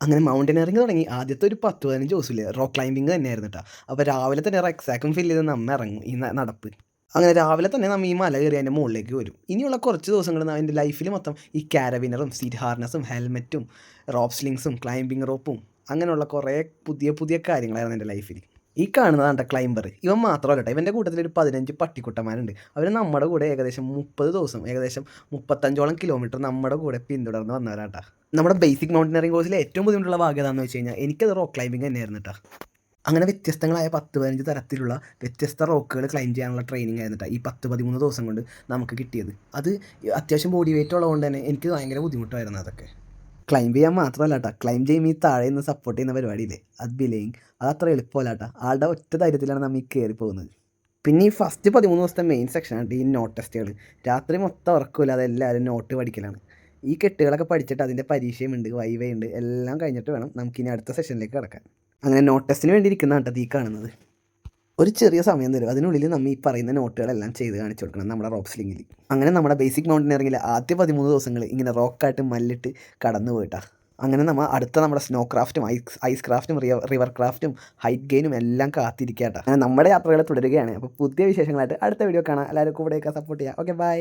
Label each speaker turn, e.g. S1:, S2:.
S1: അങ്ങനെ മൗണ്ടനറിങ് തുടങ്ങി ആദ്യത്തെ ഒരു 10-15 ദിവസമില്ലേ റോക്ക് ക്ലൈമ്പിങ് തന്നെയായിരുന്നു കേട്ടോ. അപ്പോൾ രാവിലെ തന്നെ റക്സാക്കും ഫില്ല് ചെയ്ത് നമ്മ ഇറങ്ങും ഈ നടപ്പ്. അങ്ങനെ രാവിലെ തന്നെ നമ്മ ഈ മല കയറി അതിൻ്റെ മുകളിലേക്ക് വരും. ഇനിയുള്ള കുറച്ച് ദിവസങ്ങൾ എൻ്റെ ലൈഫിൽ മൊത്തം ഈ കാരബിനറും സീറ്റ് ഹാർനസും ഹെൽമെറ്റും റോപ്പ് സ്ലിങ്സും ക്ലൈമ്പിംഗ് റോപ്പും അങ്ങനെയുള്ള കുറേ പുതിയ പുതിയ കാര്യങ്ങളായിരുന്നു എൻ്റെ ലൈഫിൽ. ഈ കാണുന്നതാണ് ക്ലൈംബർ. ഇവൻ മാത്രമല്ല കേട്ടോ, ഇവൻ്റെ കൂട്ടത്തിൽ ഒരു 15 പട്ടിക്കുട്ടന്മാരുണ്ട്. അവർ നമ്മുടെ കൂടെ ഏകദേശം 30 ദിവസം ഏകദേശം 35ഓളം കിലോമീറ്റർ നമ്മുടെ കൂടെ പിന്തുടർന്ന് വന്നവരാട്ടാ. നമ്മുടെ ബേസിക് മൗണ്ടനറിങ് കോഴ്സിലെ ഏറ്റവും ബുദ്ധിമുട്ടുള്ള ഭാഗം ഏതാണെന്ന് വെച്ച് കഴിഞ്ഞാൽ എനിക്കത് റോക്ക് ക്ലൈമ്പിംഗ് തന്നെയായിരുന്നു കേട്ടോ. അങ്ങനെ വ്യത്യസ്തങ്ങളായ 10-15 തരത്തിലുള്ള വ്യത്യസ്ത റോക്കുകൾ ക്ലൈംബ് ചെയ്യാനുള്ള ട്രെയിനിങ് ആയിരുന്നു കേട്ടോ ഈ 10-13 ദിവസം കൊണ്ട് നമുക്ക് കിട്ടിയത്. അത് അത്യാവശ്യം ബോഡി വെയിറ്റ് ഉള്ളതുകൊണ്ട് തന്നെ എനിക്ക് ഭയങ്കര ബുദ്ധിമുട്ടായിരുന്നു അതൊക്കെ. ക്ലൈംബ് ചെയ്യാൻ മാത്രമല്ല കേട്ടോ, ക്ലൈംബ് ചെയ്യുമ്പോൾ ഈ താഴെ നിന്ന് സപ്പോർട്ട് ചെയ്യുന്ന പരിപാടിയില്ലേ, അത് ബിലെയിങ്, അത് അത്ര എളുപ്പമല്ല കേട്ടോ. ആളുടെ ഒറ്റ ധൈര്യത്തിലാണ് നമ്മൾ ഈ കയറി പോകുന്നത്. പിന്നെ ഈ ഫസ്റ്റ് 13 ദിവസത്തെ മെയിൻ സെക്ഷനാണ് ഈ നോട്ട് ടെസ്റ്റുകൾ. രാത്രി മൊത്തം ഉറക്കമില്ലാതെ എല്ലാവരും നോട്ട് പഠിക്കലാണ്. ഈ കെട്ടുകളൊക്കെ പഠിച്ചിട്ട് അതിൻ്റെ പരീക്ഷയുമുണ്ട്, വൈവയുണ്ട്, എല്ലാം കഴിഞ്ഞിട്ട് വേണം നമുക്കിനി അടുത്ത സെഷനിലേക്ക് കിടക്കാൻ. അങ്ങനെ നോട്ട് ടെസ്റ്റിന് വേണ്ടി ഇരിക്കുന്നതാണ് കേട്ടോ ഈ കാണുന്നത്. ഒരു ചെറിയ സമയം തരും, അതിനുള്ളിൽ നമ്മൾ ഈ പറയുന്ന നോട്ടുകളെല്ലാം ചെയ്ത് കാണിച്ചു കൊടുക്കണം നമ്മുടെ റോപ്പ് സ്ലിങ്ങിൽ. അങ്ങനെ നമ്മുടെ ബേസിക് മൗണ്ടനറിങ്ങിൽ ആദ്യ 13 ദിവസങ്ങൾ ഇങ്ങനെ റോക്കായിട്ട് മല്ലിട്ട് കടന്നു പോയിട്ടാ. അങ്ങനെ നമ്മൾ അടുത്ത നമ്മുടെ സ്നോ ക്രാഫ്റ്റും ഐസ് ക്രാഫ്റ്റും റിവർ ക്രാഫ്റ്റും ഹൈറ്റ് ഗെയിനും എല്ലാം കാത്തിരിക്കാട്ടോ. അങ്ങനെ നമ്മുടെ യാത്രകൾ തുടരുകയാണ്. അപ്പോൾ പുതിയ വിശേഷങ്ങളായിട്ട് അടുത്ത വീഡിയോ കാണാം. എല്ലാവർക്കും ഇവിടെയൊക്കെ സപ്പോർട്ട് ചെയ്യാം. Okay, by.